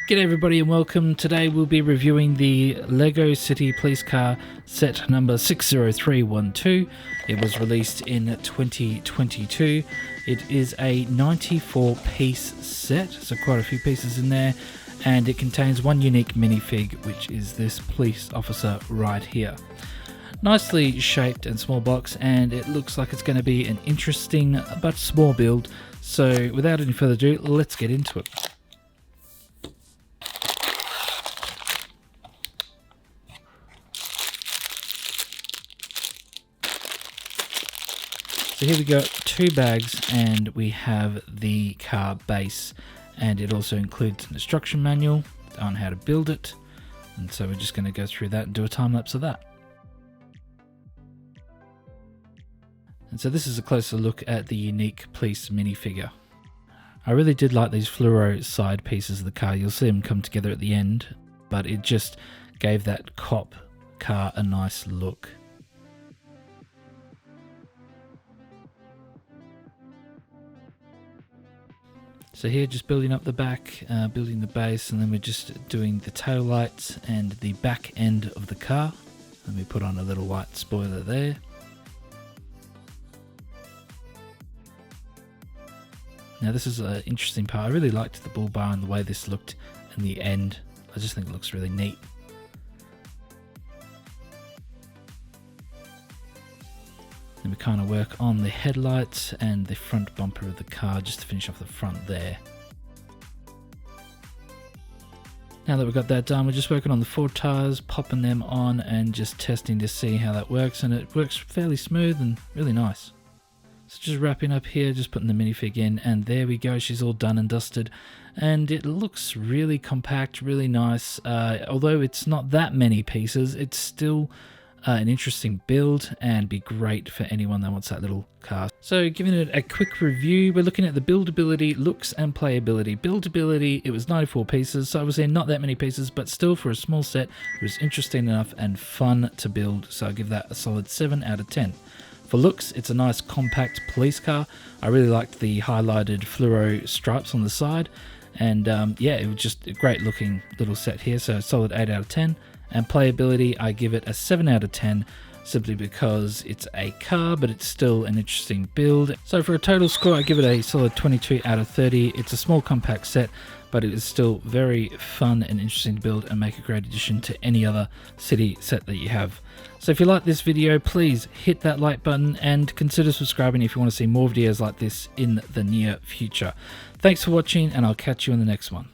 G'day everybody and welcome. Today we'll be reviewing the LEGO City Police Car set number 60312. It was released in 2022. It is a 94 piece set, so quite a few pieces in there, and it contains one unique minifig, which is this police officer right here. Nicely shaped and small box, and it looks like it's going to be an interesting but small build. So without any further ado, let's get into it. So here we got two bags, and we have the car base, and it also includes an instruction manual on how to build it. And so we're just going to go through that and do a time lapse of that. And so this is a closer look at the unique police minifigure. I really did like these fluoro side pieces of the car. You'll see them come together at the end, but it just gave that cop car a nice look. So here, just building up the back, building the base, and then we're just doing the tail lights and the back end of the car. And we put on a little white spoiler there. Now this is an interesting part. I really liked the bull bar and the way this looked in the end. I just think it looks really neat. Then we kind of work on the headlights and the front bumper of the car just to finish off the front there. Now that we've got that done, we're just working on the four tires, popping them on and just testing to see how that works, and it works fairly smooth and really nice. So just wrapping up here, just putting the minifig in, and there we go, she's all done and dusted, and it looks really compact, really nice. Although it's not that many pieces, it's still an interesting build and be great for anyone that wants that little car. So giving it a quick review, we're looking at the buildability, looks and playability. Buildability, it was 94 pieces, so I was saying not that many pieces, but still for a small set, it was interesting enough and fun to build, so I'll give that a solid 7 out of 10. For looks, it's a nice compact police car. I really liked the highlighted fluoro stripes on the side, and yeah, it was just a great looking little set here, so solid 8 out of 10. And playability, I give it a 7 out of 10, simply because it's a car, but it's still an interesting build. So for a total score, I give it a solid 22 out of 30. It's a small compact set, but it is still very fun and interesting to build and make a great addition to any other city set that you have. So if you like this video, please hit that like button and consider subscribing if you want to see more videos like this in the near future. Thanks for watching, and I'll catch you in the next one.